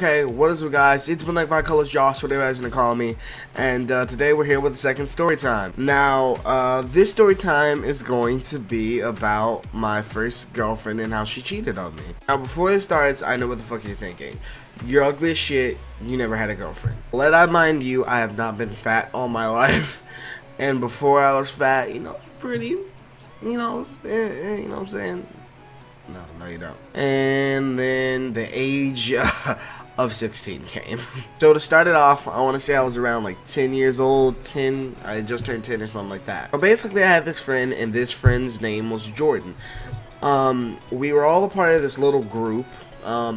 Okay, what is up guys, it's been like 5 colors Josh, whatever you guys gonna call me, and today we're here with the second story time. Now, this story time is going to be about my first girlfriend and how she cheated on me. Now before this starts, I know what the fuck you're thinking. You're ugly as shit, you never had a girlfriend. Let I mind you, I have not been fat all my life, and before I was fat, pretty, you know what I'm saying? No, you don't. And then the age of 16 came. So to start it off, I want to say I was around like 10 years old, I just turned 10 or something like that. But basically I had this friend, and this friend's name was Jordan. We were all a part of this little group.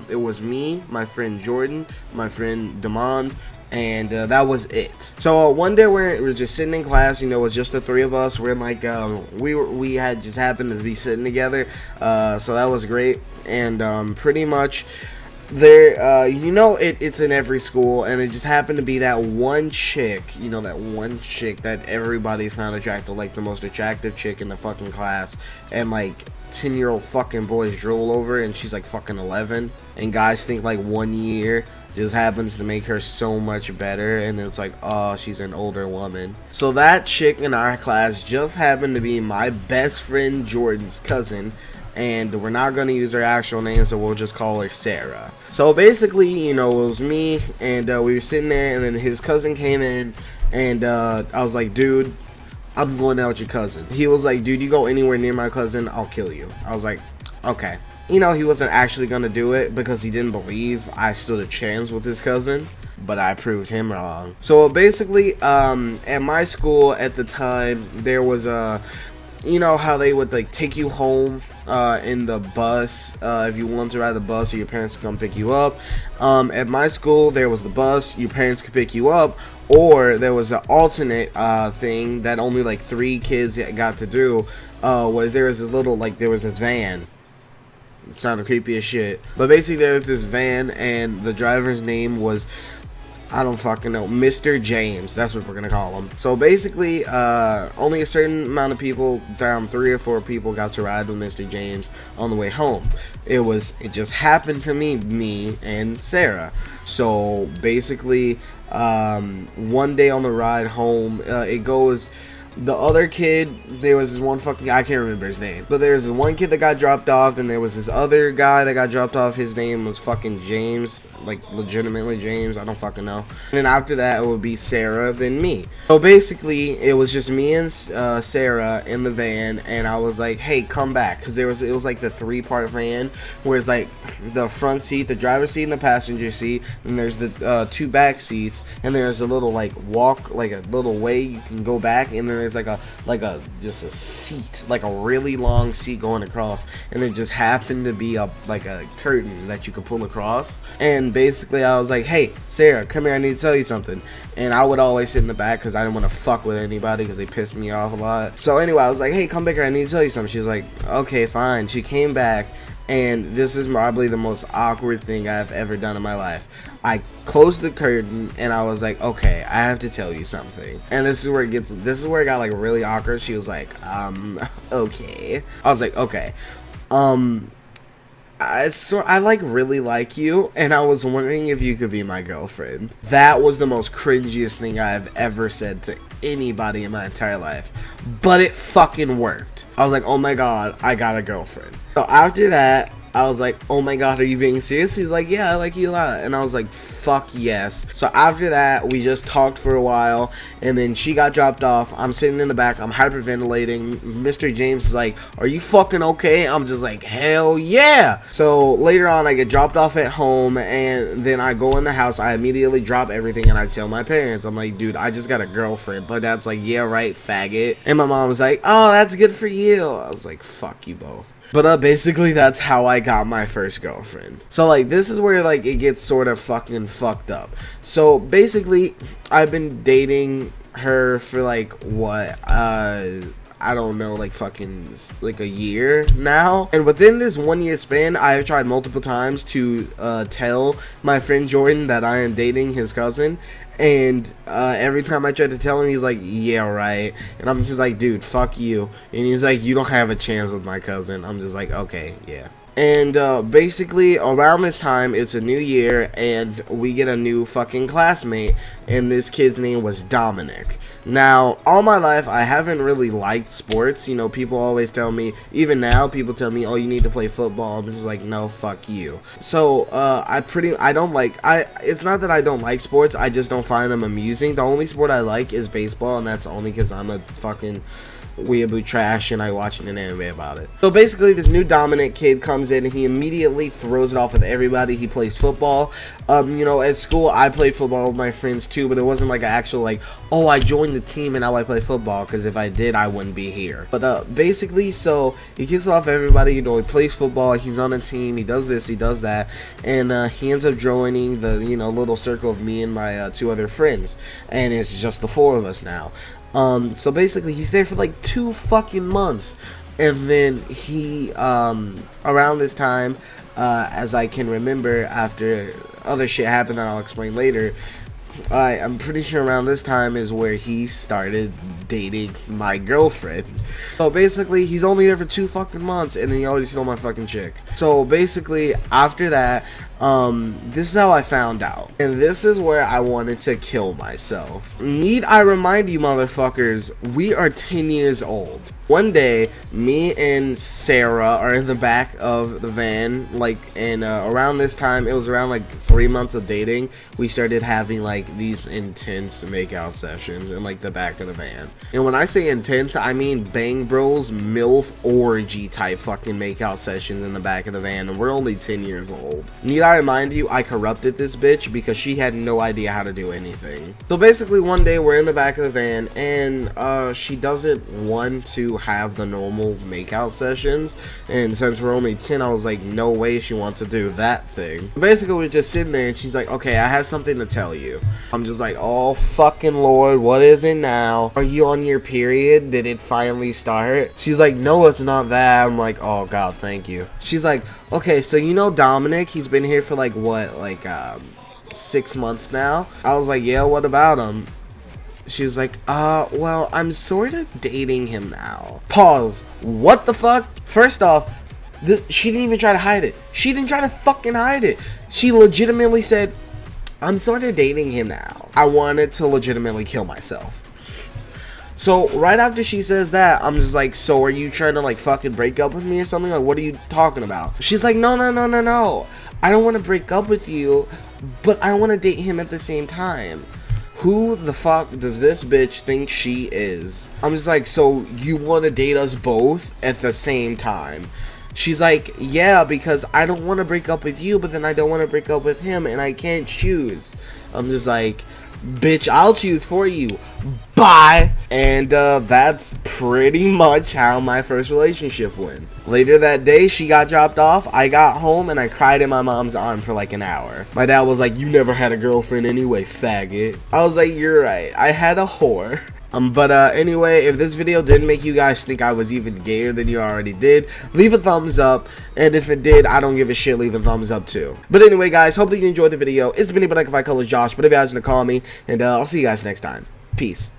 It was me, my friend Jordan, my friend Demond, and that was it. So one day we were just sitting in class, it was just the three of us. We're in like we had just happened to be sitting together, so that was great. And pretty much there, it's in every school, and it just happened to be that one chick, that one chick that everybody found attractive, like the most attractive chick in the fucking class, and like 10-year-old fucking boys drool over, and she's like fucking 11, and guys think like 1 year just happens to make her so much better, and it's like, oh, she's an older woman. So that chick in our class just happened to be my best friend Jordan's cousin, and we're not going to use her actual name, so we'll just call her Sarah. So basically, it was me, and we were sitting there, and then his cousin came in, and I was like, dude, I'm going out with your cousin. He was like, dude, you go anywhere near my cousin, I'll kill you. I was like, okay. He wasn't actually going to do it because he didn't believe I stood a chance with his cousin, but I proved him wrong. So basically, at my school at the time, there was a, how they would like take you home in the bus if you wanted to ride the bus, or your parents could come pick you up. At my school, there was the bus, your parents could pick you up, or there was an alternate thing that only like 3 kids got to do, was there was this van. It sounded creepy as shit. But basically there was this van, and the driver's name was, I don't fucking know, Mr. James. That's what we're gonna call him. So basically, only a certain amount of people, around 3 or 4 people, got to ride with Mr. James on the way home. It just happened to me and Sarah. So basically, one day on the ride home, it goes, the other kid, there was this one fucking, I can't remember his name, but there was this one kid that got dropped off, then there was this other guy that got dropped off. His name was fucking James, like legitimately James, I don't fucking know. And then after that it would be Sarah, then me. So basically it was just me and Sarah in the van, and I was like, hey, come back, because it was like the 3-part van, where it's like the front seat, the driver's seat, and the passenger seat, and there's the 2 back seats, and there's a little like walk, like a little way you can go back, and then there's just a seat, like a really long seat going across, and there just happened to be a curtain that you could pull across. And basically I was like, hey Sarah, come here, I need to tell you something. And I would always sit in the back because I didn't want to fuck with anybody because they pissed me off a lot. So anyway, I was like, hey, come back here, I need to tell you something. She was like, okay, fine. She came back, and this is probably the most awkward thing I've ever done in my life. I closed the curtain, and I was like, okay, I have to tell you something. And this is where it got like really awkward. She was like, okay. I was like, okay. I like really like you, and I was wondering if you could be my girlfriend. That was the most cringiest thing I've ever said to anybody in my entire life, but it fucking worked. I was like, oh my god, I got a girlfriend. So after that, I was like, oh my god, are you being serious? He's like, yeah, I like you a lot. And I was like, fuck yes. So after that, we just talked for a while, and then she got dropped off. I'm sitting in the back, I'm hyperventilating. Mr. James is like, are you fucking okay? I'm just like, hell yeah. So later on, I get dropped off at home, and then I go in the house. I immediately drop everything, and I tell my parents. I'm like, dude, I just got a girlfriend. But that's like, yeah, right, faggot. And my mom was like, oh, that's good for you. I was like, fuck you both. But basically that's how I got my first girlfriend. So like this is where like it gets sort of fucking fucked up. So basically I've been dating her for like what, I don't know, like fucking like a year now. And within this 1 year span, I have tried multiple times to tell my friend Jordan that I am dating his cousin. And every time I tried to tell him, he's like, yeah, right. And I'm just like, dude, fuck you. And he's like, you don't have a chance with my cousin. I'm just like, okay, yeah. And basically around this time, it's a new year, and we get a new fucking classmate, and this kid's name was Dominic. Now, all my life, I haven't really liked sports. You know, people always tell me, even now, people tell me, oh, you need to play football. I'm just like, no, fuck you. So, it's not that I don't like sports, I just don't find them amusing. The only sport I like is baseball, and that's only because I'm a fucking weeaboo trash and I watched an anime about it. So basically, this new Dominic kid comes in and he immediately throws it off with everybody. He plays football. You know, at school I played football with my friends too, but it wasn't like an actual like, oh, I joined the team and now I play football, because if I did, I wouldn't be here. But basically, so he kicks off everybody. You know, he plays football, he's on a team, he does this, he does that, and he ends up joining the, you know, little circle of me and my two other friends, and it's just the four of us now. So basically, he's there for like 2 fucking months, and then he, around this time, as I can remember, after other shit happened that I'll explain later, I'm pretty sure around this time is where he started dating my girlfriend. So basically, he's only there for 2 fucking months, and then he already stole my fucking chick. So basically, after that, this is how I found out, and this is where I wanted to kill myself. Need I remind you, motherfuckers, we are 10 years old. One day, me and Sarah are in the back of the van, like, and around this time, it was around like 3 months of dating, we started having like these intense makeout sessions in like the back of the van. And when I say intense, I mean Bang Bros MILF orgy type fucking makeout sessions in the back of the van, and we're only 10 years old. Need I remind you, I corrupted this bitch because she had no idea how to do anything. So basically, one day we're in the back of the van, and she doesn't want to have the normal makeout sessions, and since we're only 10, I was like, no way she wants to do that thing. Basically, we're just sitting there, and she's like, okay, I have something to tell you. I'm just like, oh fucking lord, what is it now? Are you on your period? Did it finally start? She's like, no, it's not that. I'm like, oh god, thank you. She's like, okay, so you know Dominic, he's been here for like what, like 6 months now? I was like, yeah, what about him? She was like, well, I'm sort of dating him now. Pause. What the fuck? First off, she didn't even try to hide it. She didn't try to fucking hide it. She legitimately said, I'm sort of dating him now. I wanted to legitimately kill myself. So right after she says that, I'm just like, so are you trying to like fucking break up with me or something? Like, what are you talking about? She's like, no. I don't want to break up with you, but I want to date him at the same time. Who the fuck does this bitch think she is? I'm just like, so you want to date us both at the same time? She's like, yeah, because I don't want to break up with you, but then I don't want to break up with him, and I can't choose. I'm just like, bitch, I'll choose for you. Bye. And that's pretty much how my first relationship went. Later that day, she got dropped off, I got home, and I cried in my mom's arm for like an hour. My dad was like, you never had a girlfriend anyway, faggot. I was like, you're right, I had a whore. But anyway, if this video didn't make you guys think I was even gayer than you already did, leave a thumbs up, and if it did, I don't give a shit, leave a thumbs up too. But anyway, guys, hope that you enjoyed the video. It's been Black Colors Josh, whatever you guys want to call me, and I'll see you guys next time. Peace.